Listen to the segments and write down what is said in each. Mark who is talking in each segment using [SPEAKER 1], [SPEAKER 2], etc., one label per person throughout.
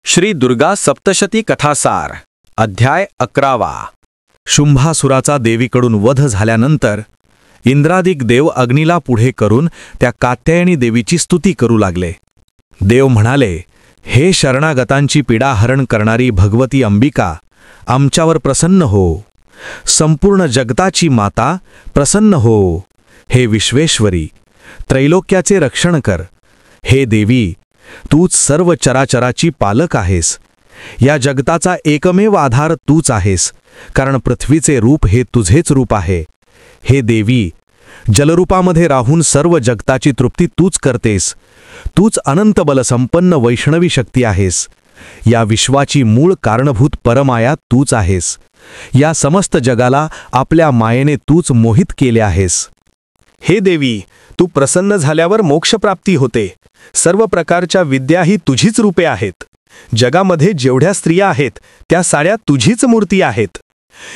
[SPEAKER 1] श्री दुर्गा सप्तशती कथासार अध्याय 11. शुंभासुराचा देवीकडून वध झाल्यानंतर इंद्रादिक देव अग्नीला पुढे करून त्या कात्यायनी देवीची स्तुती करू लागले. देव म्हणाले, हे शरणागतांची पीडाहरण करणारी भगवती अंबिका, आमच्यावर प्रसन्न हो. संपूर्ण जगताची माता प्रसन्न हो. हे विश्वेश्वरी, त्रैलोक्याचे रक्षण कर. हे देवी, तूच सर्व चराचराची पालक आहेस. या जगताचा एकमेव आधार तूच आहेस, कारण पृथ्वीचे रूप हे तुझेच रूप आहे. हे देवी, जलरूपामध्ये राहून सर्व जगताची तृप्ती तूच करतेस. तूच अनंत बलसंपन्न वैष्णवी शक्ती आहेस. या विश्वाची मूळ कारणभूत परमाया तूच आहेस. या समस्त जगाला आपल्या मायेने तूच मोहित केले आहेस.
[SPEAKER 2] हे देवी, तू प्रसन्न झाल्यावर मोक्षप्राप्ती होते. सर्व प्रकारच्या विद्या ही तुझीच रूपे आहेत. जगामध्ये जेवढ्या स्त्रिया आहेत त्या साऱ्या तुझीच मूर्ती आहेत.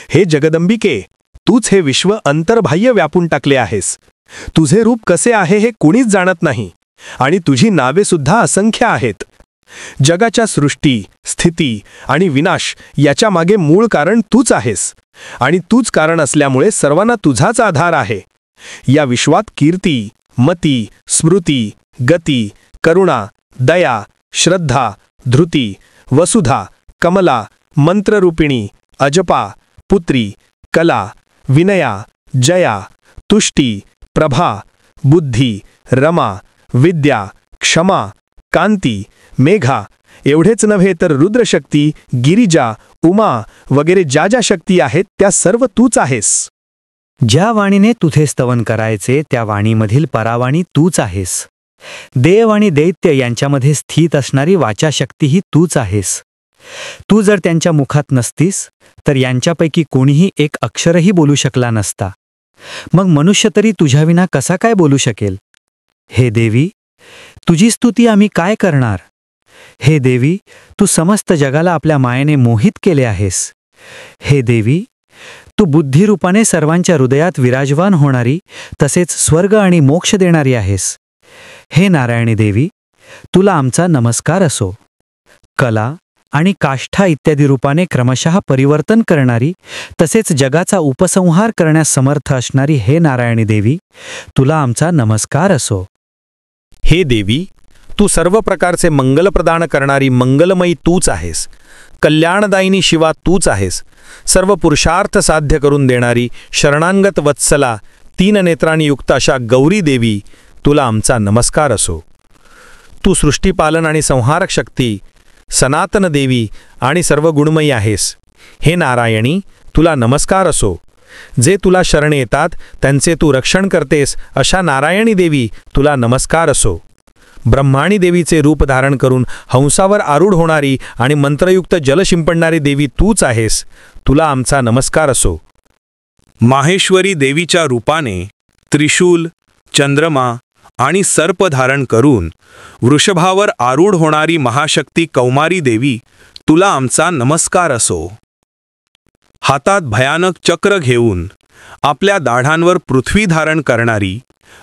[SPEAKER 2] हे जगदंबिके, तूच हे विश्व अंतर्बाह्य व्यापून टाकले आहेस. तुझे रूप कसे आहे हे कोणीच जाणत नाही, आणि तुझी नावे सुद्धा असंख्य आहेत. जगाच्या सृष्टी, स्थिती आणि विनाश याच्या मागे मूळ कारण तूच आहेस, आणि तूच कारण असल्यामुळे सर्वांना तुझाच आधार आहे. या विश्वात कीर्ती, मती, स्मृती, गती, करुणा, दया, श्रद्धा, धृती, वसुधा, कमला, मंत्ररूपिणी, अजपा, पुत्री, कला, विनया, जया, तुष्टी, प्रभा, बुद्धी, रमा, विद्या, क्षमा, कांती, मेघा एवढेच नव्हे तर रुद्रशक्ती, गिरिजा, उमा वगैरे ज्या ज्या शक्ती आहेत त्या सर्व तूच आहेस.
[SPEAKER 3] ज्या वाणीने तुझे स्तवन करायचे त्या वाणीमधील परावाणी तूच आहेस. देव आणि दैत्य यांच्यामध्ये स्थित असणारी वाचाशक्तीही तूच आहेस. तू जर त्यांच्या मुखात नसतीस तर यांच्यापैकी कोणीही एक अक्षरही बोलू शकला नसता. मग मनुष्य तरी तुझ्याविना कसा काय बोलू शकेल? हे देवी, तुझी स्तुती आम्ही काय करणार? हे देवी, तू समस्त जगाला आपल्या मायेने मोहित केले आहेस. हे देवी, तू बुद्धिरूपाने सर्वांच्या हृदयात विराजमान होणारी तसेच स्वर्ग आणि मोक्ष देणारी आहेस. हे नारायणी देवी, तुला आमचा नमस्कार असो. कला आणि काष्ठा इत्यादी रूपाने क्रमशः परिवर्तन करणारी तसेच जगाचा उपसंहार करण्यास समर्थ असणारी हे नारायणी देवी, तुला आमचा नमस्कार असो.
[SPEAKER 2] हे देवी, तू सर्व प्रकारचे मंगल प्रदान करणारी मंगलमयी तूच आहेस. कल्याणदायिनी शिवा तूच आहेस. सर्व पुरुषार्थ साध्य करून देणारी शरणांगत वत्सला, 3 नेत्रांनी युक्त अशा गौरी देवी, तुला आमचा नमस्कार असो. तू सृष्टीपालन आणि संहारक शक्ती, सनातन देवी आणि सर्व गुणमयी आहेस. हे नारायणी, तुला नमस्कार असो. जे तुला शरण येतात त्यांचे तू रक्षण करतेस अशा नारायणी देवी, तुला नमस्कार असो. ब्रह्माणी देवीचे रूप धारण करून हंसावर आरूढ होणारी आणि मंत्रयुक्त जल शिंपडणारी देवी तूच आहेस. तुला आमचा नमस्कार असो.
[SPEAKER 1] माहेश्वरी देवीच्या रूपाने त्रिशूल, चंद्रमा आणि सर्प धारण करून वृषभावर आरूढ होणारी महाशक्ती कौमारी देवी, तुला आमचा नमस्कार असो. हातात भयानक चक्र घेऊन आपल्या दाढांवर पृथ्वी धारण करणारी,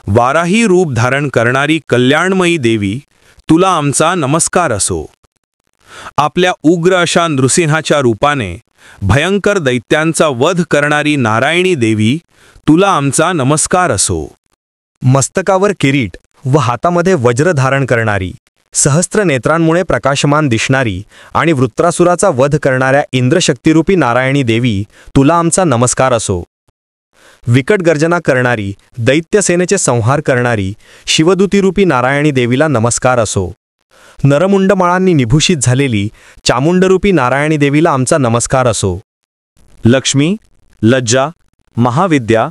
[SPEAKER 1] वाराही रूप धारण करणारी कल्याणमयी देवी, तुला आमचा नमस्कार असो. आपल्या उग्र अशा नृसिंहाच्या रूपाने भयंकर दैत्यांचा वध करणारी नारायणी देवी, तुला आमचा नमस्कार असो.
[SPEAKER 2] मस्तकावर किरीट व हातामध्ये वज्र धारण करणारी, सहस्त्र नेत्रांमुळे प्रकाशमान दिसणारी आणि वृत्रासुराचा वध करणाऱ्या इंद्रशक्तिरूपी नारायणी देवी, तुला आमचा नमस्कार असो. विकट गर्जना करणारी, दैत्यसेनेचे संहार करणारी शिवदूतीरूपी नारायणी देवीला नमस्कार असो. नरमुंडमाळांनी निभूषित झालेली चामुंडरूपी नारायणी देवीला आमचा नमस्कार असो.
[SPEAKER 1] लक्ष्मी, लज्जा, महाविद्या,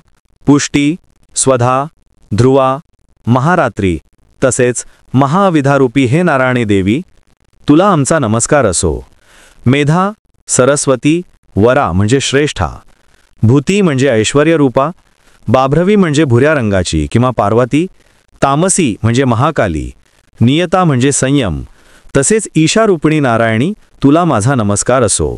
[SPEAKER 1] पुष्टी, स्वधा, ध्रुवा, महारात्री तसेच महाविधारूपी हे नारायणी देवी, तुला आमचा नमस्कार असो. मेधा, सरस्वती, वरा म्हणजे श्रेष्ठा, भूती म्हणजे ऐश्वर्यरूपा, बाभ्रवी म्हणजे भुऱ्या रंगाची किंवा पार्वती, तामसी म्हणजे महाकाली, नियता म्हणजे संयम, तसेच ईशारूपिणी नारायणी, तुला माझा नमस्कार असो.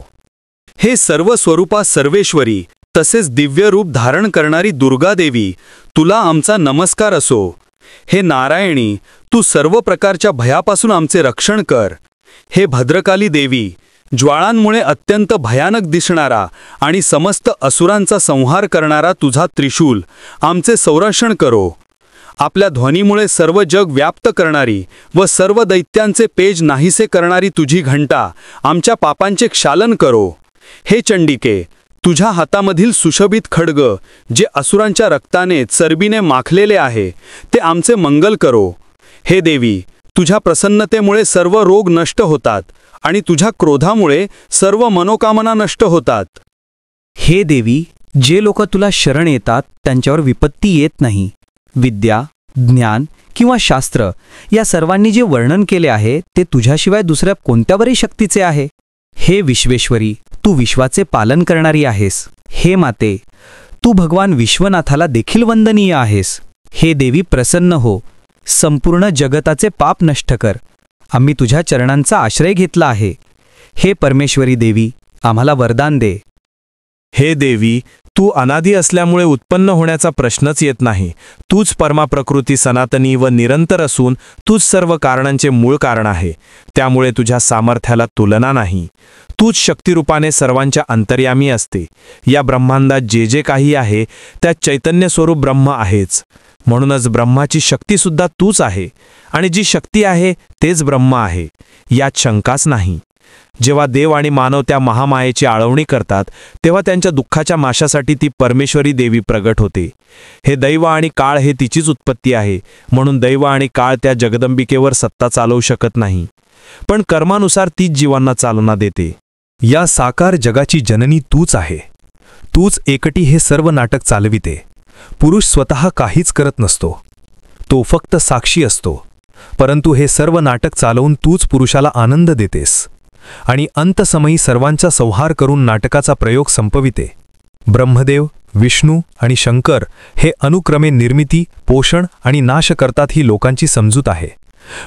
[SPEAKER 2] हे सर्व स्वरूपा सर्वेश्वरी तसेच दिव्य रूप धारण करणारी दुर्गा देवी, तुला आमचा नमस्कार असो. हे नारायणी, तू सर्व प्रकारच्या भयापासून आमचे रक्षण कर. हे भद्रकाली देवी, ज्वाळांमुळे अत्यंत भयानक दिसणारा आणि समस्त असुरांचा संहार करणारा तुझा त्रिशूल आमचे संरक्षण करो. आपल्या ध्वनीमुळे सर्व जग व्याप्त करणारी व सर्व दैत्यांचे पेज नाहीसे करणारी तुझी घंटा आमच्या पापांचे क्षालन करो. हे चंडिके, तुझ्या हातामधील सुशोभित खड्ग जे असुरांच्या रक्ताने चरबीने माखलेले आहे ते आमचे मंगल करो. हे देवी, तुझ्या प्रसन्नतेमुळे सर्व रोग नष्ट होतात आणि तुझ्या क्रोधामुळे सर्व मनोकामना नष्ट होतात.
[SPEAKER 4] हे देवी, जे लोक तुला शरण येतात त्यांच्यावर विपत्ती येत नाही. विद्या, ज्ञान किंवा शास्त्र या सर्वांनी जे वर्णन केले आहे ते तुझ्याशिवाय दुसऱ्या कोणत्यावरही शक्तीचे आहे. हे विश्वेश्वरी, तू विश्वाचे पालन करणारी आहेस. हे माते, तू भगवान विश्वनाथाला देखील वंदनीय आहेस. हे देवी, प्रसन्न हो. संपूर्ण जगताचे पाप नष्ट कर. आम्ही तुझ्या चरणांचा आश्रय घेतला आहे. हे परमेश्वरी देवी, आम्हाला वरदान दे.
[SPEAKER 1] हे देवी, तू अनादी असल्यामुळे उत्पन्न होण्याचा प्रश्नच येत नाही. तूच परमाप्रकृती सनातनी व निरंतर असून तूच सर्व कारणांचे मूळ कारण आहे. त्यामुळे तुझ्या सामर्थ्याला तुलना नाही. तूच शक्तिरूपाने सर्वांच्या अंतर्यामी असते. या ब्रह्मांडात जे जे काही आहे त्यात चैतन्य स्वरूप ब्रह्म आहेच. म्हणूनच ब्रह्माची शक्तीसुद्धा तूच आहे आणि जी शक्ती आहे तेच ब्रह्म आहे, यात शंकाच नाही. जेव्हा देव आणि मानव त्या महामायेची आळवणी करतात तेव्हा त्यांच्या दुःखाच्या माशासाठी ती परमेश्वरी देवी प्रगट होते. हे दैव आणि काळ हे तिचीच उत्पत्ती आहे, म्हणून दैव आणि काळ त्या जगदंबिकेवर सत्ता चालवू शकत नाही, पण कर्मानुसार तीच जीवांना चालना देते.
[SPEAKER 2] या साकार जगाची जननी तूच आहे. तूच एकटी हे सर्व नाटक चालविते. पुरुष स्वतः काहीच करत नसतो, तो फक्त साक्षी असतो. परंतु हे सर्व नाटक चालवून तूच पुरुषाला आनंद देतेस आणि अंतसमयी सर्वांचा संहार करून नाटकाचा प्रयोग संपविते. ब्रह्मदेव, विष्णू आणि शंकर हे अनुक्रमे निर्मिती, पोषण आणि नाश करतात ही लोकांची समजूत आहे.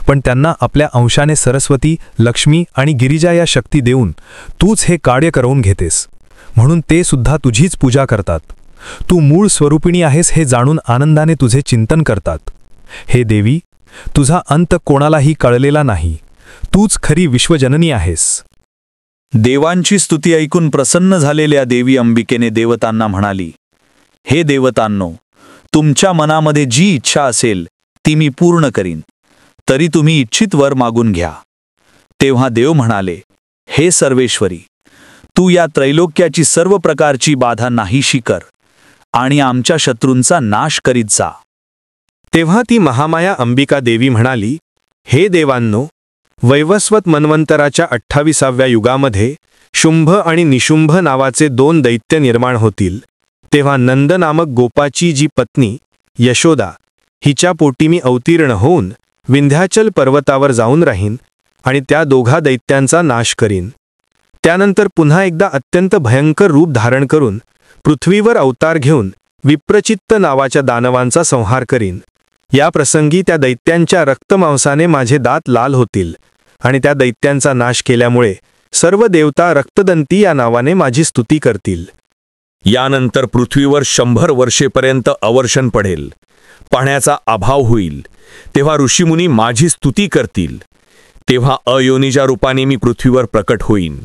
[SPEAKER 2] पण त्यांना आपल्या अंशाने सरस्वती, लक्ष्मी आणि गिरिजा या शक्ती देऊन तूच हे कार्य करवून घेतेस. म्हणून ते सुद्धा तुझीच पूजा करतात. तू मूळ स्वरूपिणी आहेस हे जाणून आनंदाने तुझे चिंतन करतात. हे देवी, तुझा अंत कोणालाही कळलेला नाही. तूच खरी विश्वजननी आहेस.
[SPEAKER 1] देवांची स्तुती ऐकून प्रसन्न झालेल्या देवी अंबिकेने देवतांना म्हणाली, हे देवतांनो, तुमच्या मनामध्ये जी इच्छा असेल ती मी पूर्ण करीन. तरी तुम्ही इच्छित वर मागून घ्या. तेव्हा देव म्हणाले, हे सर्वेश्वरी, तू या त्रैलोक्याची सर्व प्रकारची बाधा नाहीशी कर आणि आमच्या शत्रूंचा नाश करीत जा.
[SPEAKER 2] तेव्हा ती महामाया अंबिका देवी म्हणाली, हे देवांनो, वैवस्वत मन्वंतराच्या 28व्या युगामध्ये शुंभ आणि निशुंभ नावाचे 2 दैत्य निर्माण होतील. तेव्हा नंद नामक गोपाची जी पत्नी यशोदा हिच्या पोटी मी अवतीर्ण होऊन विंध्याचल पर्वतावर जाऊन राहीन आणि त्या दोघा दैत्यांचा नाश करीन. त्यानंतर पुन्हा एकदा अत्यंत भयंकर रूप धारण करून पृथ्वीवर अवतार घेऊन विप्रचित्त नावाच्या दानवांचा संहार करीन. या प्रसंगी त्या दैत्यांच्या रक्तमांसाने माझे दात लाल होतील आणि त्या दैत्यांचा नाश केल्यामुळे सर्व देवता रक्तदंती या नावाने माझी स्तुती करतील.
[SPEAKER 1] यानंतर पृथ्वीवर 100 वर्षेपर्यंत अवर्षण पडेल, पाण्याचा अभाव होईल. तेव्हा ऋषीमुनी माझी स्तुती करतील. तेव्हा अयोनिजा रूपाने मी पृथ्वीवर प्रकट होईन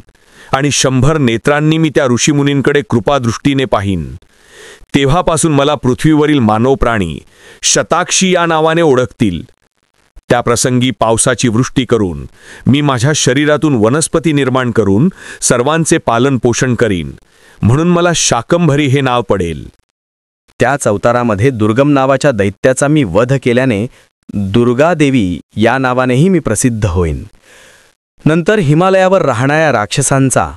[SPEAKER 1] आणि 100 नेत्रांनी मी त्या ऋषीमुनींकडे कृपादृष्टीने पाहीन. तेव्हापासून मला पृथ्वीवरील मानव प्राणी शताक्षी या नावाने ओळखतील. त्या प्रसंगी पावसाची वृष्टी करून मी माझ्या शरीरातून वनस्पती निर्माण करून सर्वांचे पालन पोषण करीन, म्हणून मला शाकंभरी हे नाव पडेल.
[SPEAKER 4] त्याच अवतारामध्ये दुर्गम नावाच्या दैत्याचा मी वध केल्याने दुर्गादेवी या नावानेही मी प्रसिद्ध होईन. नंतर हिमालयावर राहणाऱ्या राक्षसांचा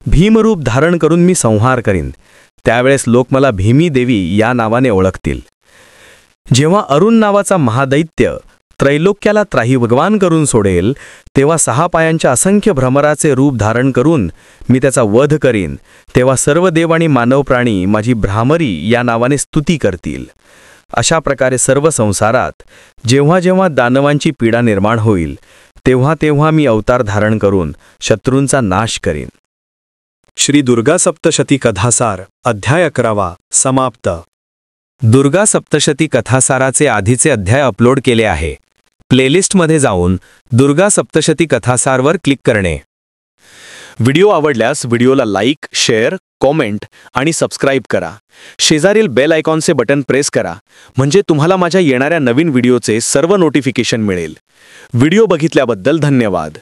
[SPEAKER 4] भीमरूप धारण करून मी संहार करीन. त्यावेळेस लोक मला भीमी देवी या नावाने ओळखतील. जेव्हा अरुण नावाचा महादैत्य त्रैलोक्याला त्राहिभगवान करून सोडेल, तेव्हा 6 पायांच्या असंख्य भ्रमराचे रूप धारण करून मी त्याचा वध करीन. तेव्हा सर्व देव आणि मानव प्राणी माझी भ्रामरी या नावाने स्तुती करतील. अशा प्रकारे सर्व संसारात जेव्हा जेव्हा दानवांची पीडा निर्माण होईल तेव्हा तेव्हा मी अवतार धारण करून शत्रूंचा नाश करीन.
[SPEAKER 2] श्री दुर्गा सप्तशती कथासार अध्याय 11 समाप्त.
[SPEAKER 4] दुर्गा सप्तशती कथासाराचे आधीचे अध्याय अपलोड केले आहे.
[SPEAKER 2] प्लेलिस्टमध्ये जाऊन दुर्गा सप्तशती कथासारवर क्लिक करणे.
[SPEAKER 1] व्हिडिओ आवडल्यास व्हिडिओला लाईक, शेअर, कॉमेंट आणि सबस्क्राईब करा. शेजारील बेल आयकॉनचे बटन प्रेस करा म्हणजे तुम्हाला माझ्या येणाऱ्या नवीन व्हिडिओचे सर्व नोटिफिकेशन मिळेल. व्हिडिओ बघितल्याबद्दल धन्यवाद.